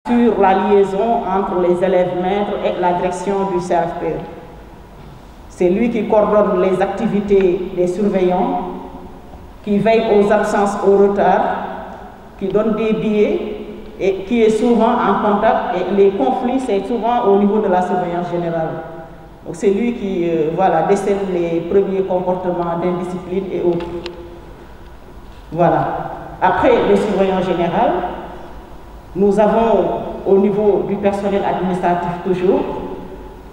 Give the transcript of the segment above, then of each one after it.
sur la liaison entre les élèves maîtres et la direction du CRFPE. C'est lui qui coordonne les activités des surveillants, qui veille aux absences, aux retards, qui donne des billets et qui est souvent en contact. Et les conflits, c'est souvent au niveau de la surveillance générale. Donc c'est lui qui décèle les premiers comportements d'indiscipline et autres. Voilà. Après le surveillant général, nous avons au niveau du personnel administratif toujours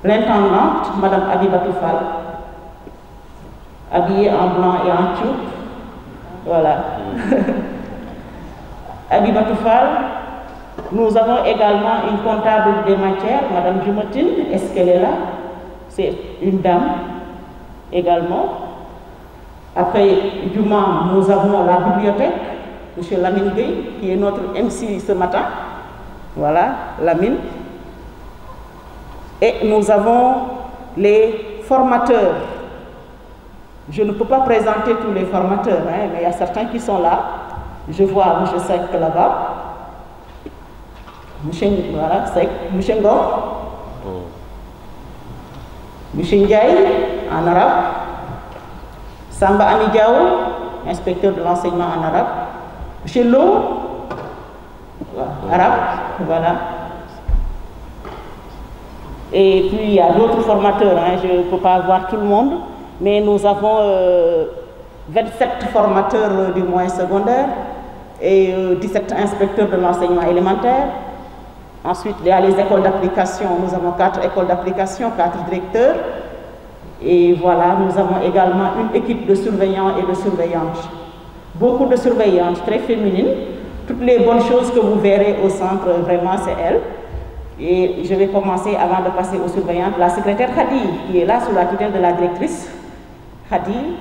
l'intendante, Madame Abibatou Fall, habillée en blanc et en tchoup. Voilà. Abibatou Fall. Nous avons également une comptable des matières, Madame Jumotine. Est-ce qu'elle est là? C'est une dame également. Après Juma, nous avons la bibliothèque, M. Lamine Gueye, qui est notre MC ce matin. Voilà, Lamine. Et nous avons les formateurs. Je ne peux pas présenter tous les formateurs, mais il y a certains qui sont là. Je vois M. Seck là-bas. M. Ngom. M. Ndiaye, en arabe. Samba Amidiao, inspecteur de l'enseignement en arabe. M. Lo, arabe, voilà. Et puis il y a d'autres formateurs, je ne peux pas voir tout le monde, mais nous avons 27 formateurs du moyen secondaire et 17 inspecteurs de l'enseignement élémentaire. Ensuite, il y a les écoles d'application. Nous avons 4 écoles d'application, 4 directeurs. Et voilà, nous avons également une équipe de surveillants et de surveillantes. Beaucoup de surveillantes très féminines. Toutes les bonnes choses que vous verrez au centre, vraiment, c'est elles. Et je vais commencer, avant de passer aux surveillantes, la secrétaire Khadi, qui est là sous la tutelle de la directrice. Khadi,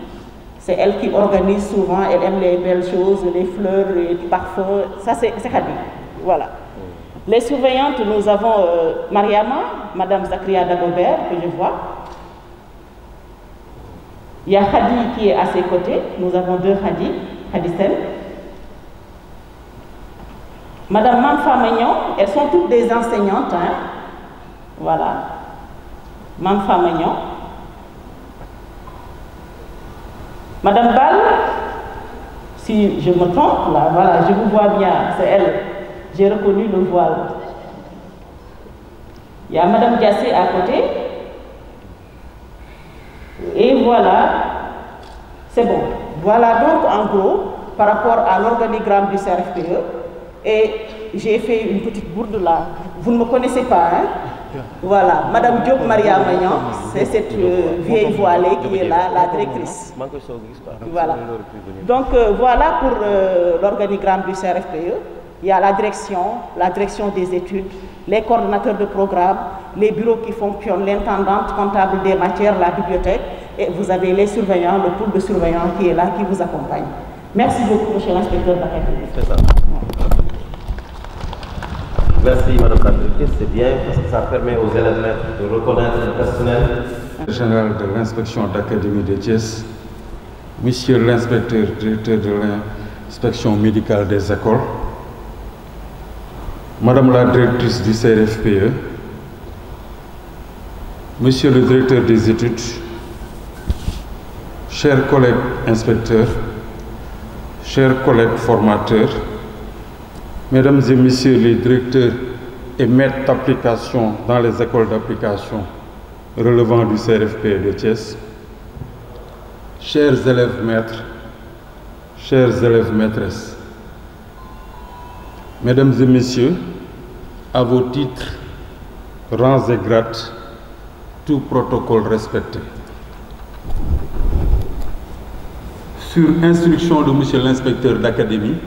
c'est elle qui organise souvent, elle aime les belles choses, les fleurs, les parfums. Ça, c'est Khadi. Voilà. Les surveillantes, nous avons Mariama, Madame Zakria Dagobert, que je vois. Il y a Khadi qui est à ses côtés. Nous avons 2 Khadi, Khadisen. Madame Mamfa Magnon, elles sont toutes des enseignantes. Voilà. Mamfa Magnon. Madame Ball, si je me trompe, là, voilà, je vous vois bien, c'est elle. J'ai reconnu le voile. Il y a Madame Diassé à côté. Et voilà, c'est bon. Voilà donc en gros, par rapport à l'organigramme du CRFPE. Et j'ai fait une petite bourde là. Vous ne me connaissez pas, Voilà, Madame Diop Maria Magnan, c'est cette vieille voilée qui est là, la directrice. Voilà. Donc voilà pour l'organigramme du CRFPE. Il y a la direction des études, les coordonnateurs de programme, les bureaux qui fonctionnent, l'intendante comptable des matières, la bibliothèque, et vous avez les surveillants, le pool de surveillants qui est là, qui vous accompagne. Merci beaucoup, monsieur l'inspecteur d'académie. Merci, Madame la Directrice, c'est bien parce que ça permet aux élèves de reconnaître le personnel. Général de l'inspection d'académie de Thiès, monsieur l'inspecteur directeur de l'inspection médicale des écoles, Madame la directrice du CRFPE, monsieur le directeur des études, chers collègues inspecteurs, chers collègues formateurs, mesdames et messieurs les directeurs et maîtres d'application dans les écoles d'application relevant du CRFPE de Thiès, chers élèves maîtres, chers élèves maîtresses, mesdames et messieurs, à vos titres, rangs et grades, tout protocole respecté. Sur instruction de monsieur l'inspecteur d'académie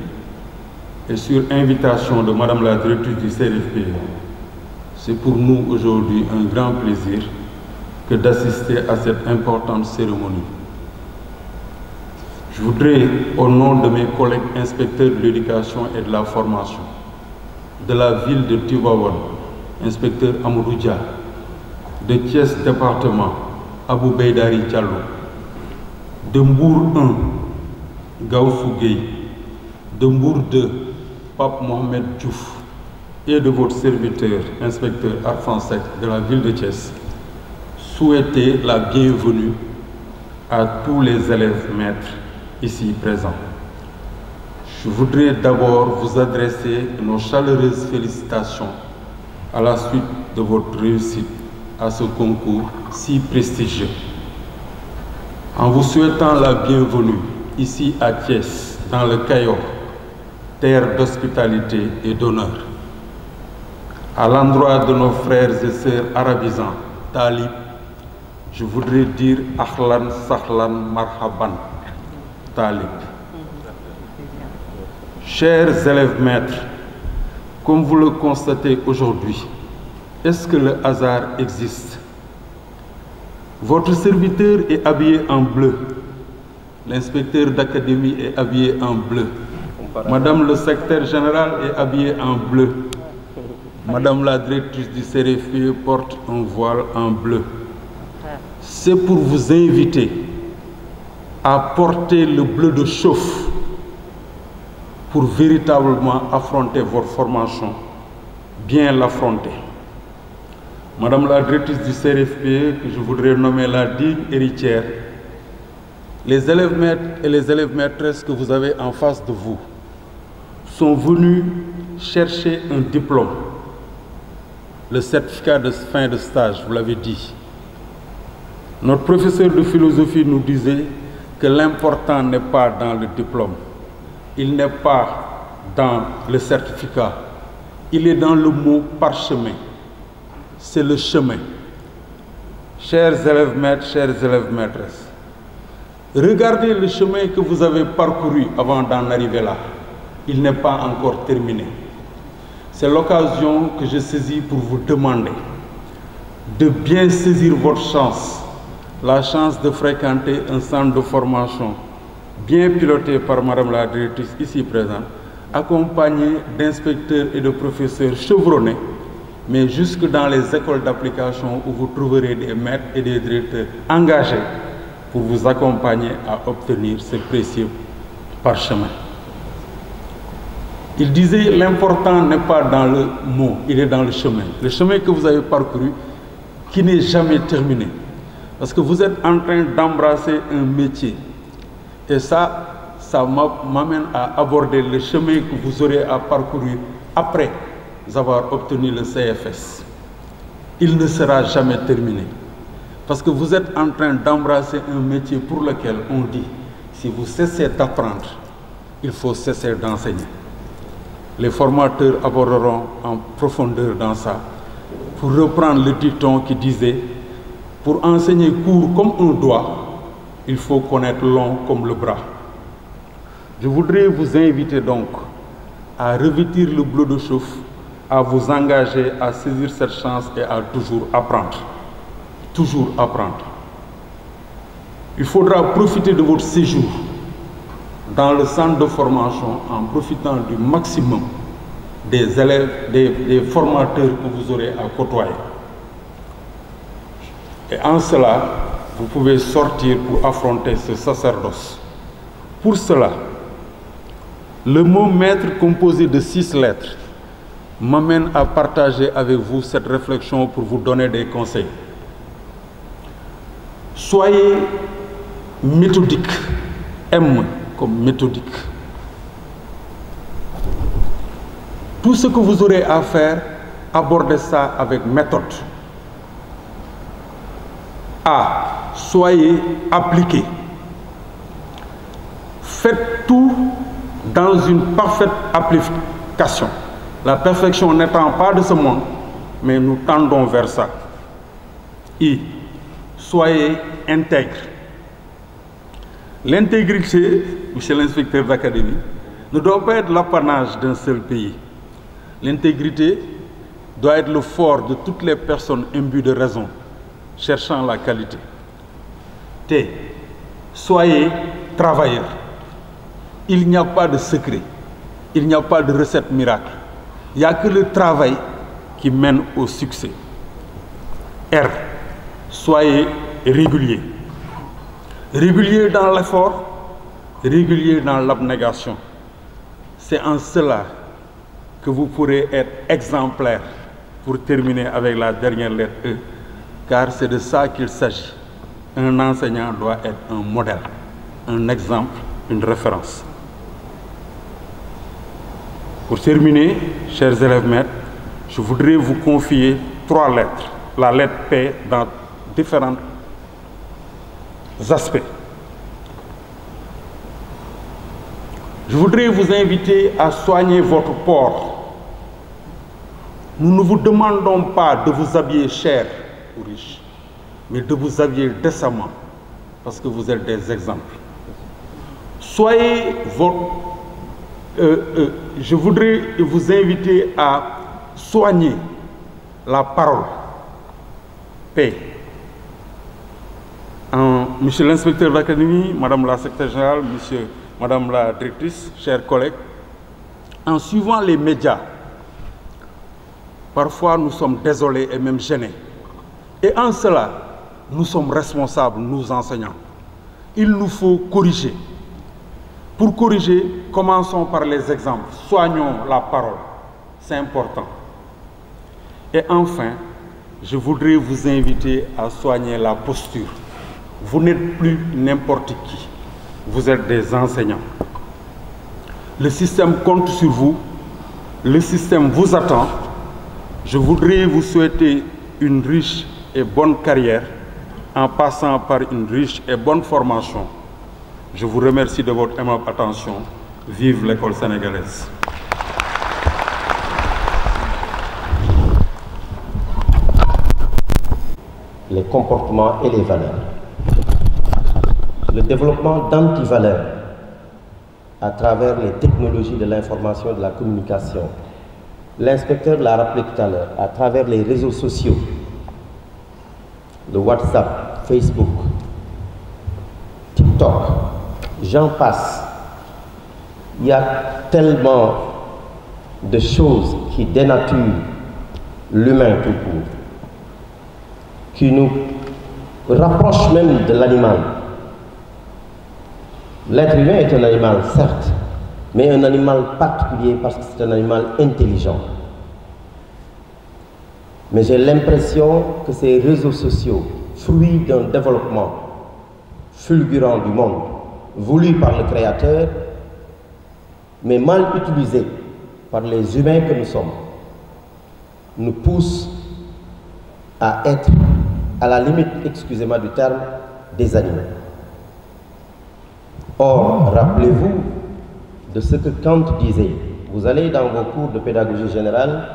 et sur invitation de madame la directrice du CRFPE, c'est pour nous aujourd'hui un grand plaisir que d'assister à cette importante cérémonie. Je voudrais, au nom de mes collègues inspecteurs de l'éducation et de la formation, de la ville de Tivaouane, inspecteur Amadou Dia, de Thiès département, Abou Beydari Diallo, de Mbour 1, Gaussou Gueye, de Mbour 2, Pape Mohamed Diouf, et de votre serviteur, inspecteur Arfan Seck de la ville de Thiès, souhaiter la bienvenue à tous les élèves maîtres ici présents. Je voudrais d'abord vous adresser nos chaleureuses félicitations à la suite de votre réussite à ce concours si prestigieux. En vous souhaitant la bienvenue ici à Thiès, dans le Cayor, terre d'hospitalité et d'honneur, à l'endroit de nos frères et sœurs arabisants, Talib, je voudrais dire Ahlan, Sahlan, Marhaban, Talib. Chers élèves maîtres, comme vous le constatez aujourd'hui, est-ce que le hasard existe? Votre serviteur est habillé en bleu. L'inspecteur d'académie est habillé en bleu. Madame le secrétaire général est habillée en bleu. Madame la directrice du CRFPE porte un voile en bleu. C'est pour vous inviter à porter le bleu de chauffe pour véritablement affronter votre formation, bien l'affronter. Madame la directrice du CRFPE, que je voudrais nommer la digne héritière, les élèves maîtres et les élèves maîtresses que vous avez en face de vous sont venus chercher un diplôme, le certificat de fin de stage, vous l'avez dit. Notre professeur de philosophie nous disait que l'important n'est pas dans le diplôme, il n'est pas dans le certificat, il est dans le mot parchemin. C'est le chemin. Chers élèves maîtres, chers élèves maîtresses, regardez le chemin que vous avez parcouru avant d'en arriver là. Il n'est pas encore terminé. C'est l'occasion que je saisis pour vous demander de bien saisir votre chance, la chance de fréquenter un centre de formation bien piloté par Madame la directrice ici présente, accompagné d'inspecteurs et de professeurs chevronnés, mais jusque dans les écoles d'application où vous trouverez des maîtres et des directeurs engagés pour vous accompagner à obtenir ce précieux parchemin. Il disait l'important n'est pas dans le mot, il est dans le chemin que vous avez parcouru qui n'est jamais terminé. Parce que vous êtes en train d'embrasser un métier et ça m'amène à aborder le chemin que vous aurez à parcourir après avoir obtenu le CFS. Il ne sera jamais terminé. Parce que vous êtes en train d'embrasser un métier pour lequel on dit, si vous cessez d'apprendre, il faut cesser d'enseigner. Les formateurs aborderont en profondeur dans ça, pour reprendre le dicton qui disait, pour enseigner court comme un doigt, il faut connaître long comme le bras. Je voudrais vous inviter donc à revêtir le bleu de chauffe, à vous engager à saisir cette chance et à toujours apprendre. Toujours apprendre. Il faudra profiter de votre séjour dans le centre de formation en profitant du maximum des élèves, des formateurs que vous aurez à côtoyer. Et en cela, vous pouvez sortir pour affronter ce sacerdoce. Pour cela, le mot maître composé de 6 lettres m'amène à partager avec vous cette réflexion pour vous donner des conseils. Soyez méthodique, M comme méthodique. Tout ce que vous aurez à faire, abordez ça avec méthode. A. Soyez appliqués. Faites tout dans une parfaite application. La perfection n'étant pas de ce monde, mais nous tendons vers ça. I. Soyez intègres. L'intégrité, monsieur l'inspecteur d'académie, ne doit pas être l'apanage d'un seul pays. L'intégrité doit être le fort de toutes les personnes imbues de raison, cherchant la qualité. T. Soyez travailleurs. Il n'y a pas de secret, il n'y a pas de recette miracle. Il n'y a que le travail qui mène au succès. R. Soyez réguliers. Réguliers dans l'effort, réguliers dans l'abnégation. C'est en cela que vous pourrez être exemplaire pour terminer avec la dernière lettre E, car c'est de ça qu'il s'agit. Un enseignant doit être un modèle, un exemple, une référence. Pour terminer, chers élèves maîtres, je voudrais vous confier 3 lettres. La lettre P dans différents aspects. Je voudrais vous inviter à soigner votre corps. Nous ne vous demandons pas de vous habiller cher ou riche, mais de vous habiller décemment, parce que vous êtes des exemples. Soyez votre... je voudrais vous inviter à soigner la parole. Paix. Monsieur l'inspecteur d'académie, Madame la secrétaire générale, Madame la directrice, chers collègues, en suivant les médias, parfois nous sommes désolés et même gênés. Et en cela, nous sommes responsables, nous enseignants. Il nous faut corriger. Pour corriger, commençons par les exemples. Soignons la parole. C'est important. Et enfin, je voudrais vous inviter à soigner la posture. Vous n'êtes plus n'importe qui. Vous êtes des enseignants. Le système compte sur vous. Le système vous attend. Je voudrais vous souhaiter une riche et bonne carrière en passant par une riche et bonne formation. Je vous remercie de votre aimable attention. Vive l'école sénégalaise. Les comportements et les valeurs. Le développement d'antivaleurs à travers les technologies de l'information et de la communication. L'inspecteur l'a rappelé tout à l'heure, à travers les réseaux sociaux, le WhatsApp, Facebook, TikTok, j'en passe. Il y a tellement de choses qui dénaturent l'humain tout court, qui nous rapprochent même de l'animal. L'être humain est un animal, certes, mais un animal particulier parce que c'est un animal intelligent. Mais j'ai l'impression que ces réseaux sociaux, fruits d'un développement fulgurant du monde, voulu par le Créateur, mais mal utilisés par les humains que nous sommes, nous poussent à être, à la limite, excusez-moi du terme, des animaux. Or, rappelez-vous de ce que Kant disait. Vous allez dans vos cours de pédagogie générale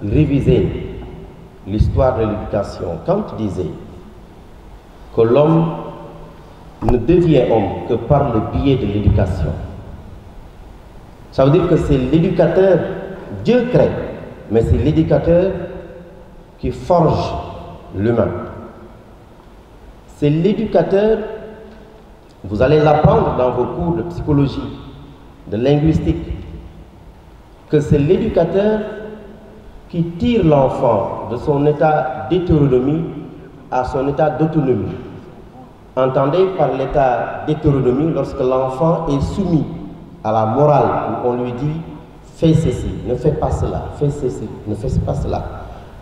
réviser l'histoire de l'éducation. Kant disait que l'homme ne devient homme que par le biais de l'éducation. Ça veut dire que c'est l'éducateur, Dieu crée, mais c'est l'éducateur qui forge l'humain. C'est l'éducateur, vous allez l'apprendre dans vos cours de psychologie, de linguistique, que c'est l'éducateur qui tire l'enfant de son état d'hétéronomie à son état d'autonomie. Entendez par l'état d'hétéronomie lorsque l'enfant est soumis à la morale où on lui dit fais ceci, ne fais pas cela, fais ceci, ne fais pas cela.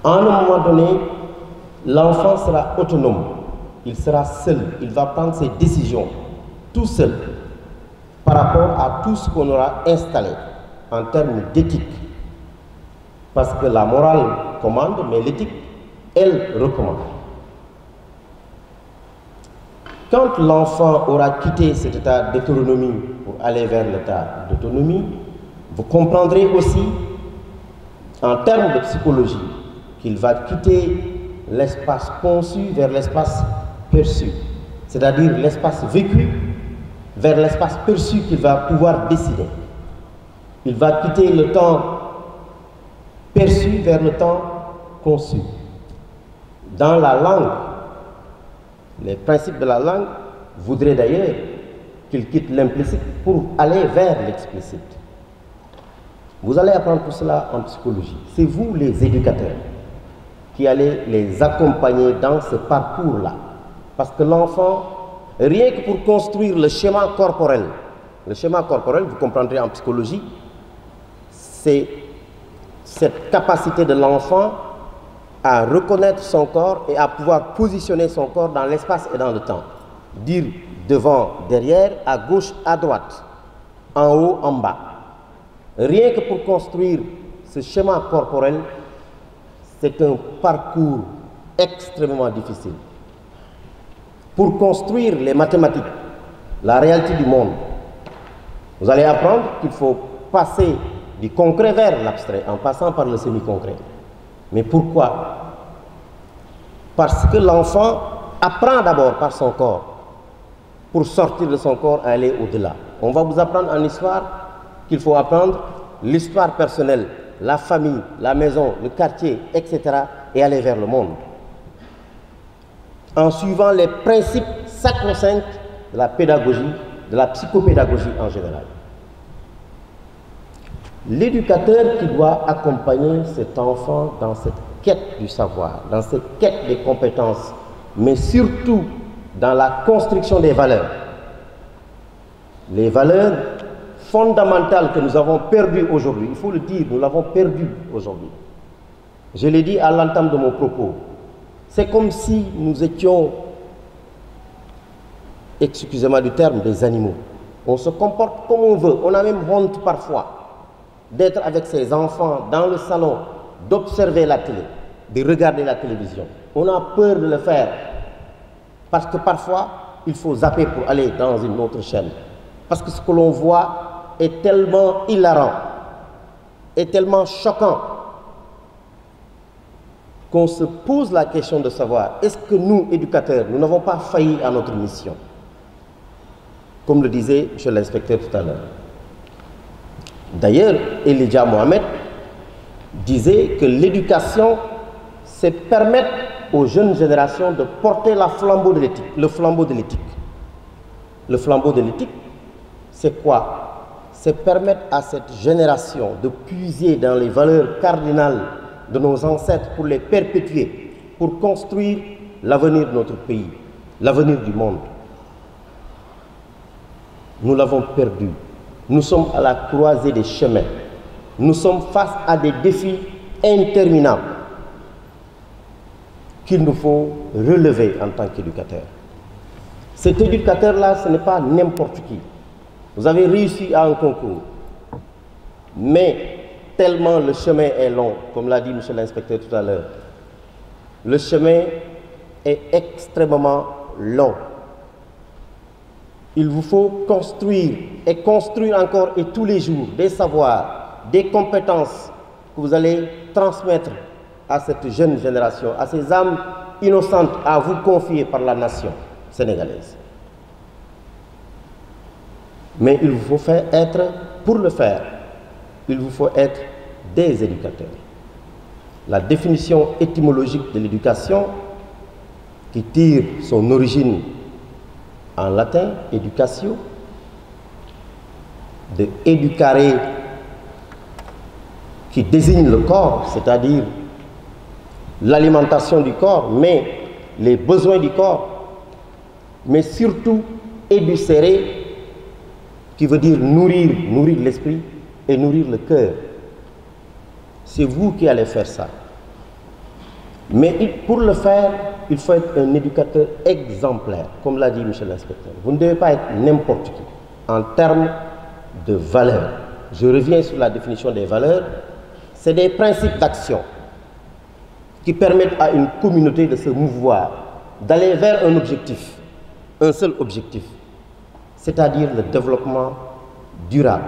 À un moment donné, l'enfant sera autonome, il sera seul, il va prendre ses décisions tout seul par rapport à tout ce qu'on aura installé en termes d'éthique. Parce que la morale commande, mais l'éthique, elle recommande. Quand l'enfant aura quitté cet état d'hétéronomie pour aller vers l'état d'autonomie, vous comprendrez aussi, en termes de psychologie, qu'il va quitter l'espace conçu vers l'espace perçu, c'est-à-dire l'espace vécu vers l'espace perçu qu'il va pouvoir décider. Il va quitter le temps perçu vers le temps conçu. Dans la langue, les principes de la langue voudraient d'ailleurs qu'il quitte l'implicite pour aller vers l'explicite. Vous allez apprendre tout cela en psychologie. C'est vous les éducateurs qui allez les accompagner dans ce parcours-là. Parce que l'enfant, rien que pour construire le schéma corporel, vous comprendrez en psychologie, c'est cette capacité de l'enfant à reconnaître son corps et à pouvoir positionner son corps dans l'espace et dans le temps. Dire devant, derrière, à gauche, à droite, en haut, en bas. Rien que pour construire ce schéma corporel, c'est un parcours extrêmement difficile. Pour construire les mathématiques, la réalité du monde, vous allez apprendre qu'il faut passer du concret vers l'abstrait en passant par le semi-concret. Mais pourquoi? Parce que l'enfant apprend d'abord par son corps pour sortir de son corps et aller au-delà. On va vous apprendre en histoire qu'il faut apprendre l'histoire personnelle, la famille, la maison, le quartier, etc. et aller vers le monde. En suivant les principes sacro-saints de la pédagogie, de la psychopédagogie en général. L'éducateur qui doit accompagner cet enfant dans cette quête du savoir, dans cette quête des compétences, mais surtout dans la construction des valeurs. Les valeurs fondamentales que nous avons perdues aujourd'hui, il faut le dire, nous l'avons perdu aujourd'hui. Je l'ai dit à l'entame de mon propos. C'est comme si nous étions, excusez-moi du terme, des animaux. On se comporte comme on veut. On a même honte parfois d'être avec ses enfants dans le salon, d'observer la télé, de regarder la télévision. On a peur de le faire parce que parfois, il faut zapper pour aller dans une autre chaîne. Parce que ce que l'on voit est tellement hilarant, est tellement choquant, qu'on se pose la question de savoir, est-ce que nous, éducateurs, nous n'avons pas failli à notre mission? Comme le disait M. l'inspecteur tout à l'heure. D'ailleurs, Elijah Mohamed disait que l'éducation, c'est permettre aux jeunes générations de porter le flambeau de l'éthique. Le flambeau de l'éthique. Le flambeau de l'éthique, c'est quoi? C'est permettre à cette génération de puiser dans les valeurs cardinales de nos ancêtres pour les perpétuer, pour construire l'avenir de notre pays, l'avenir du monde. Nous l'avons perdu. Nous sommes à la croisée des chemins. Nous sommes face à des défis interminables qu'il nous faut relever en tant qu'éducateur. Cet éducateur-là, ce n'est pas n'importe qui. Vous avez réussi à un concours, mais tellement le chemin est long, comme l'a dit M. l'inspecteur tout à l'heure. Le chemin est extrêmement long. Il vous faut construire et construire encore et tous les jours des savoirs, des compétences que vous allez transmettre à cette jeune génération, à ces âmes innocentes à vous confier par la nation sénégalaise. Mais il vous faut être, pour le faire, il vous faut être des éducateurs. La définition étymologique de l'éducation, qui tire son origine en latin, educatio, de educare, qui désigne le corps, c'est-à-dire l'alimentation du corps, mais les besoins du corps, mais surtout educere, qui veut dire nourrir, nourrir l'esprit et nourrir le cœur. C'est vous qui allez faire ça. Mais pour le faire, il faut être un éducateur exemplaire, comme l'a dit M. l'inspecteur. Vous ne devez pas être n'importe qui en termes de valeurs. Je reviens sur la définition des valeurs. C'est des principes d'action qui permettent à une communauté de se mouvoir, d'aller vers un objectif, un seul objectif, c'est-à-dire le développement durable.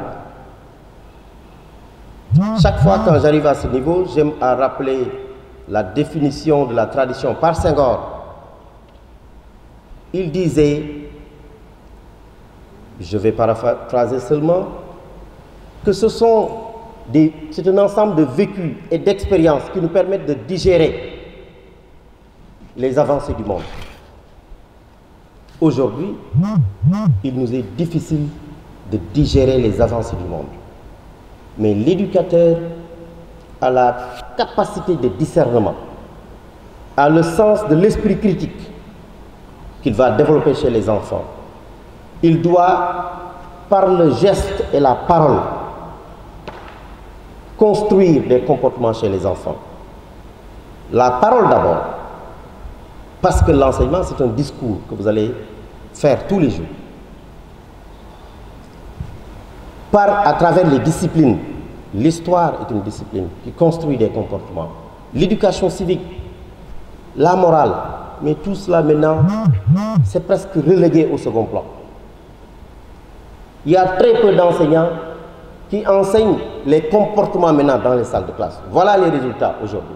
Chaque fois quand j'arrive à ce niveau, j'aime à rappeler la définition de la tradition par Senghor. Il disait, je vais paraphraser seulement, que c'est un ensemble de vécus et d'expériences qui nous permettent de digérer les avancées du monde. Aujourd'hui, il nous est difficile de digérer les avancées du monde. Mais l'éducateur a la capacité de discernement, a le sens de l'esprit critique qu'il va développer chez les enfants. Il doit, par le geste et la parole, construire des comportements chez les enfants. La parole d'abord, parce que l'enseignement, c'est un discours que vous allez faire tous les jours. À travers les disciplines. L'histoire est une discipline qui construit des comportements. L'éducation civique, la morale, mais tout cela maintenant, c'est presque relégué au second plan. Il y a très peu d'enseignants qui enseignent les comportements maintenant dans les salles de classe. Voilà les résultats aujourd'hui.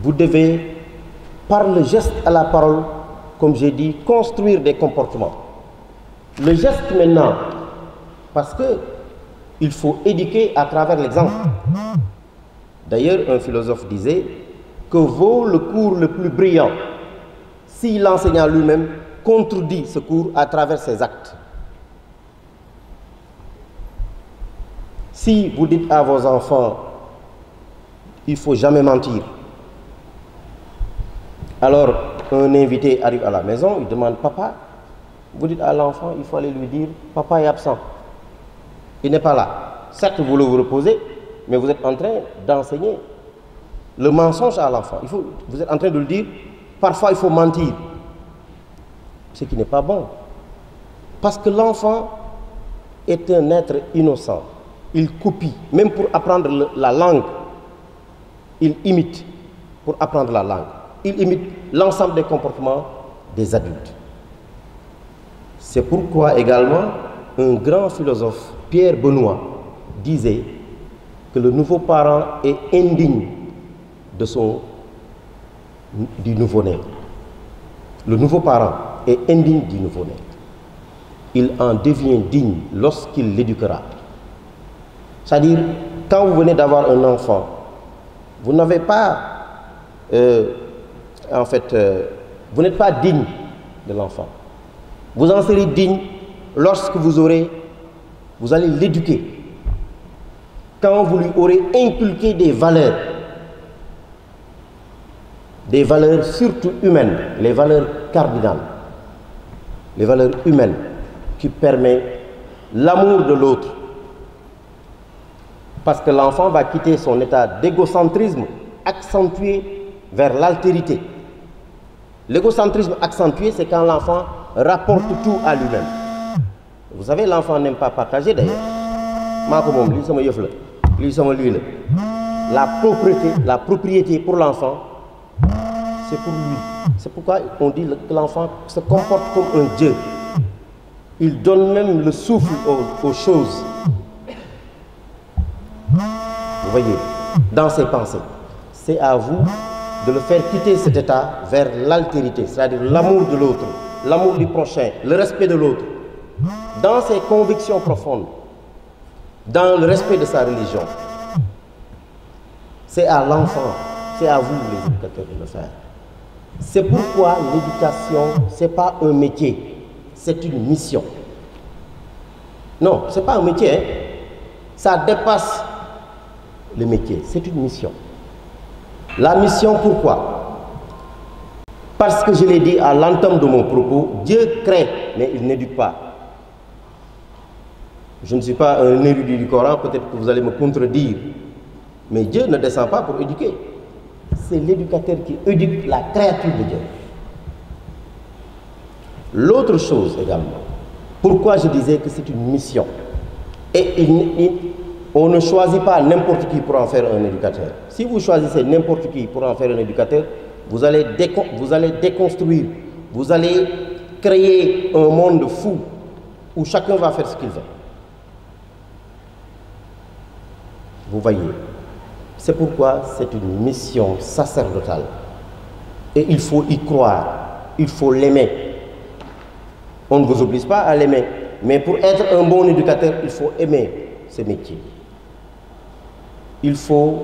Vous devez, par le geste à la parole, comme j'ai dit, construire des comportements. Le geste maintenant, parce qu'il faut éduquer à travers l'exemple. D'ailleurs, un philosophe disait que vaut le cours le plus brillant si l'enseignant lui-même contredit ce cours à travers ses actes. Si vous dites à vos enfants, il ne faut jamais mentir, alors un invité arrive à la maison, il demande papa, vous dites à l'enfant, il faut aller lui dire, papa est absent, il n'est pas là. Certes, vous le reposez, mais vous êtes en train d'enseigner le mensonge à l'enfant. Vous êtes en train de le dire, parfois il faut mentir, ce qui n'est pas bon. Parce que l'enfant est un être innocent. Il copie, même pour apprendre la langue, il imite pour apprendre la langue. Il imite l'ensemble des comportements des adultes. C'est pourquoi également un grand philosophe, Pierre Benoît, disait que le nouveau parent est indigne du nouveau-né. Le nouveau parent est indigne du nouveau-né. Il en devient digne lorsqu'il l'éduquera. C'est-à-dire, quand vous venez d'avoir un enfant, vous n'avez pas, vous n'êtes pas digne de l'enfant. Vous en serez digne lorsque vous allez l'éduquer. Quand vous lui aurez inculqué des valeurs surtout humaines, les valeurs cardinales, les valeurs humaines qui permettent l'amour de l'autre. Parce que l'enfant va quitter son état d'égocentrisme accentué vers l'altérité. L'égocentrisme accentué, c'est quand l'enfant rapporte tout à lui-même. Vous savez, l'enfant n'aime pas partager d'ailleurs. La propriété pour l'enfant, c'est pour lui. C'est pourquoi on dit que l'enfant se comporte comme un Dieu. Il donne même le souffle aux choses. Vous voyez, dans ses pensées. C'est à vous de le faire quitter cet état vers l'altérité, c'est-à-dire l'amour de l'autre, l'amour du prochain, le respect de l'autre, dans ses convictions profondes, dans le respect de sa religion. C'est à l'enfant, c'est à vous les éducateurs de le faire. C'est pourquoi l'éducation, ce n'est pas un métier, c'est une mission. Non, ce n'est pas un métier, hein. Ça dépasse le métier, c'est une mission. La mission, pourquoi? Parce que je l'ai dit à l'entame de mon propos, Dieu crée, mais il n'éduque pas. Je ne suis pas un érudit du Coran, peut-être que vous allez me contredire, mais Dieu ne descend pas pour éduquer. C'est l'éducateur qui éduque la créature de Dieu. L'autre chose également, pourquoi je disais que c'est une mission, et on ne choisit pas n'importe qui pour en faire un éducateur. Si vous choisissez n'importe qui pour en faire un éducateur, vous allez déconstruire, vous allez créer un monde fou où chacun va faire ce qu'il veut. Vous voyez, c'est pourquoi c'est une mission sacerdotale. Et il faut y croire, il faut l'aimer. On ne vous oblige pas à l'aimer, mais pour être un bon éducateur, il faut aimer ce métier. Il faut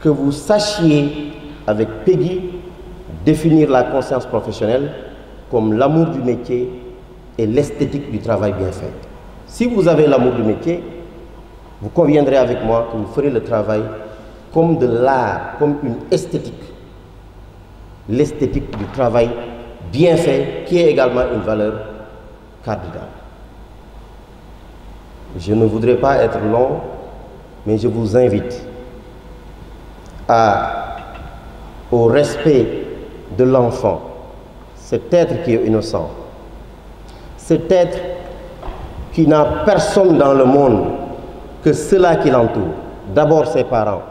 que vous sachiez, avec Peggy, définir la conscience professionnelle comme l'amour du métier et l'esthétique du travail bien fait. Si vous avez l'amour du métier, vous conviendrez avec moi que vous ferez le travail comme de l'art, comme une esthétique. L'esthétique du travail bien fait, qui est également une valeur cardinale. Je ne voudrais pas être long, mais je vous invite au respect de l'enfant, cet être qui est innocent, cet être qui n'a personne dans le monde que ceux-là qui l'entourent. D'abord ses parents.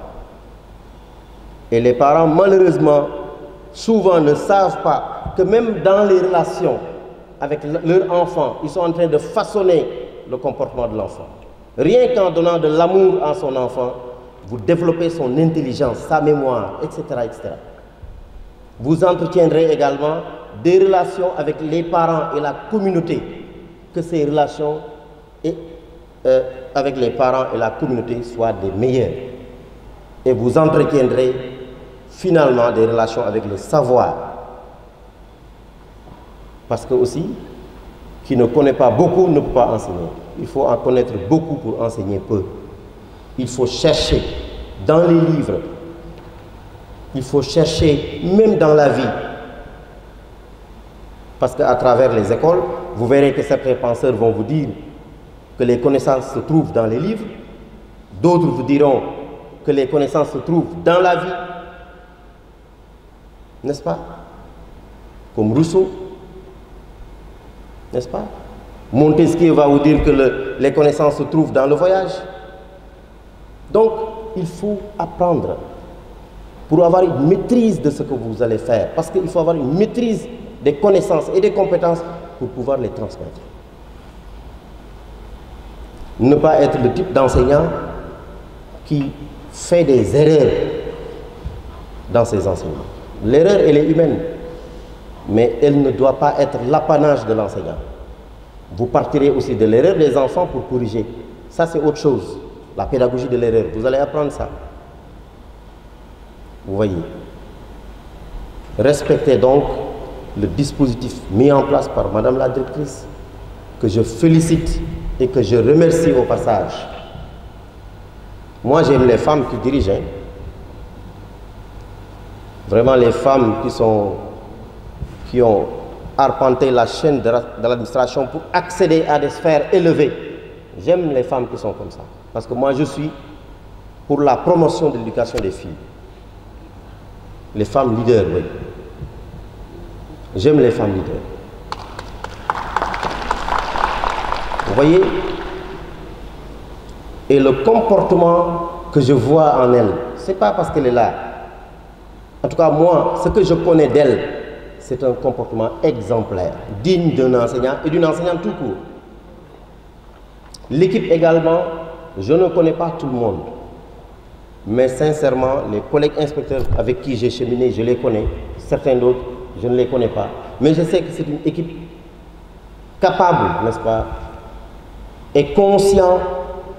Et les parents, malheureusement, souvent ne savent pas que même dans les relations avec leur enfant, ils sont en train de façonner le comportement de l'enfant. Rien qu'en donnant de l'amour à son enfant, vous développez son intelligence, sa mémoire, etc., etc. Vous entretiendrez également des relations avec les parents et la communauté, que ces relations avec les parents et la communauté soient des meilleures. Et vous entretiendrez finalement des relations avec le savoir. Parce que aussi, qui ne connaît pas beaucoup ne peut pas enseigner. Il faut en connaître beaucoup pour enseigner peu. Il faut chercher dans les livres. Il faut chercher même dans la vie. Parce qu'à travers les écoles, vous verrez que certains penseurs vont vous dire que les connaissances se trouvent dans les livres. D'autres vous diront que les connaissances se trouvent dans la vie. N'est-ce pas? Comme Rousseau. N'est-ce pas? Montesquieu va vous dire que les connaissances se trouvent dans le voyage. Donc, il faut apprendre pour avoir une maîtrise de ce que vous allez faire. Parce qu'il faut avoir une maîtrise des connaissances et des compétences pour pouvoir les transmettre. Ne pas être le type d'enseignant qui fait des erreurs dans ses enseignements. L'erreur, elle est humaine, mais elle ne doit pas être l'apanage de l'enseignant. Vous partirez aussi de l'erreur des enfants pour corriger. Ça, c'est autre chose. La pédagogie de l'erreur. Vous allez apprendre ça. Vous voyez. Respectez donc le dispositif mis en place par Madame la directrice, que je félicite et que je remercie au passage. Moi, j'aime les femmes qui dirigent. Vraiment, les femmes qui ont arpenté la chaîne de l'administration pour accéder à des sphères élevées. J'aime les femmes qui sont comme ça. Parce que moi, je suis pour la promotion de l'éducation des filles. Les femmes leaders, oui. J'aime les femmes leaders. Vous voyez? Et le comportement que je vois en elle, ce n'est pas parce qu'elle est là. En tout cas, moi, ce que je connais d'elle, c'est un comportement exemplaire, digne d'un enseignant et d'une enseignante tout court. L'équipe également, je ne connais pas tout le monde. Mais sincèrement, les collègues inspecteurs avec qui j'ai cheminé, je les connais. Certains d'autres, je ne les connais pas. Mais je sais que c'est une équipe capable, n'est-ce pas, et conscient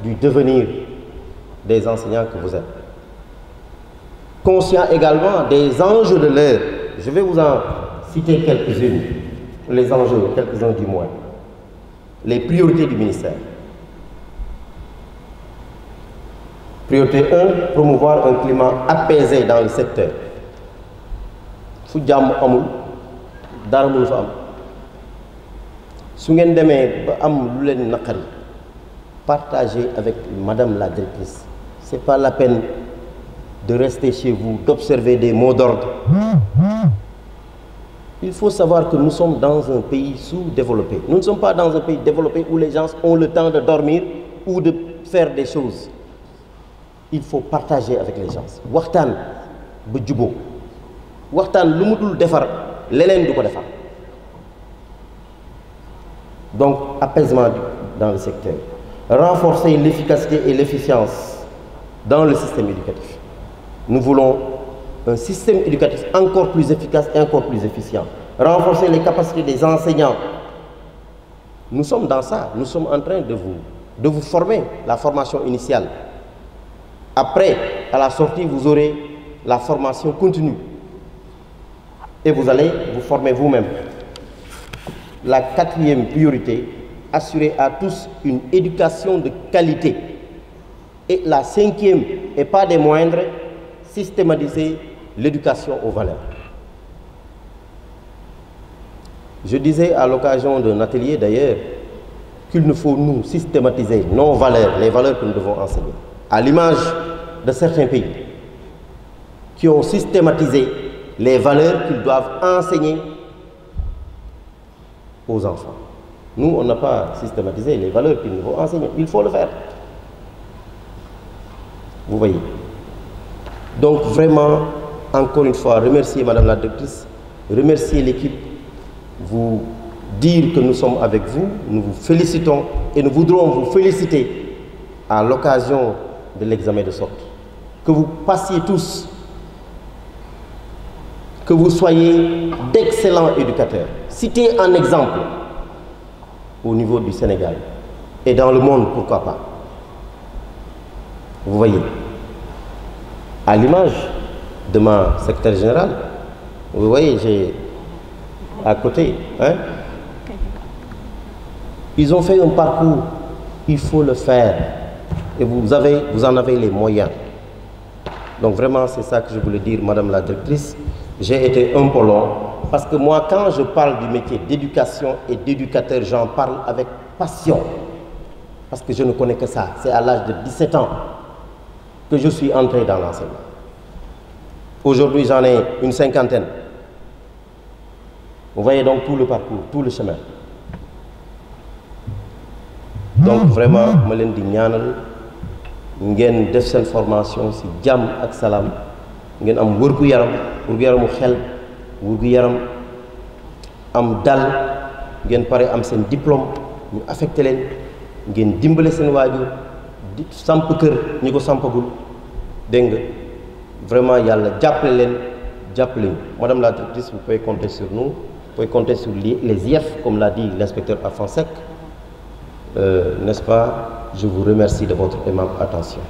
du devenir des enseignants que vous êtes. Conscient également des enjeux de l'heure. Je vais vous en citer quelques-unes, les enjeux, quelques-uns du moins. Les priorités du ministère. Priorité 1, promouvoir un climat apaisé dans le secteur. Fu jàmm amul dara mënu fa am su ngeen demee ba am lu leen naqari partagez avec Madame la directrice. C'est pas la peine de rester chez vous, d'observer des mots d'ordre. Il faut savoir que nous sommes dans un pays sous-développé. Nous ne sommes pas dans un pays développé où les gens ont le temps de dormir ou de faire des choses. Il faut partager avec les gens. Waxtaan ba juboo. Waxtaan lu mu dul defar leneen du ko defar. Donc, apaisement dans le secteur. Renforcer l'efficacité et l'efficience dans le système éducatif. Nous voulons un système éducatif encore plus efficace et encore plus efficient. Renforcer les capacités des enseignants. Nous sommes dans ça. Nous sommes en train de vous former, la formation initiale. Après, à la sortie, vous aurez la formation continue. Et vous allez vous former vous-même. La quatrième priorité, assurer à tous une éducation de qualité. Et la cinquième, et pas des moindres, systématiser l'éducation aux valeurs. Je disais à l'occasion d'un atelier d'ailleurs qu'il nous faut, nous, systématiser nos valeurs, les valeurs que nous devons enseigner. À l'image de certains pays qui ont systématisé les valeurs qu'ils doivent enseigner aux enfants. Nous, on n'a pas systématisé les valeurs qu'il nous faut enseigner. Il faut le faire. Vous voyez. Donc vraiment, encore une fois, remercier Madame la Directrice, remercier l'équipe, vous dire que nous sommes avec vous, nous vous félicitons et nous voudrons vous féliciter à l'occasion de l'examen de sortie. Que vous passiez tous, que vous soyez d'excellents éducateurs. Citez un exemple au niveau du Sénégal et dans le monde, pourquoi pas. Vous voyez, à l'image de ma secrétaire générale, vous voyez, j'ai à côté, hein, ils ont fait un parcours, il faut le faire et vous en avez les moyens. Donc vraiment, c'est ça que je voulais dire, Madame la Directrice. J'ai été un peu long parce que moi, quand je parle du métier d'éducation et d'éducateur, j'en parle avec passion parce que je ne connais que ça. C'est à l'âge de 17 ans que je suis entré dans l'enseignement. Aujourd'hui, j'en ai une cinquantaine. Vous voyez donc tout le parcours, tout le chemin. Donc vraiment, je leen di ñaanal ngeen def seen formation ci jàmm ak salaam ngeen am wërgu yaramu xel wërgu yaram am dal ngeen pare am seen diplôme ñu affecté leen ngeen dimbale seen waajur di samp kër ñi ko sampagul dégg nga vraiment yàlla jàppale leen jàppale ñu. Madame la Directrice, vous pouvez compter sur nous, vous pouvez compter sur les IF, comme l'a dit l'inspecteur Alphonse Seck. N'est-ce pas? Je vous remercie de votre aimable attention.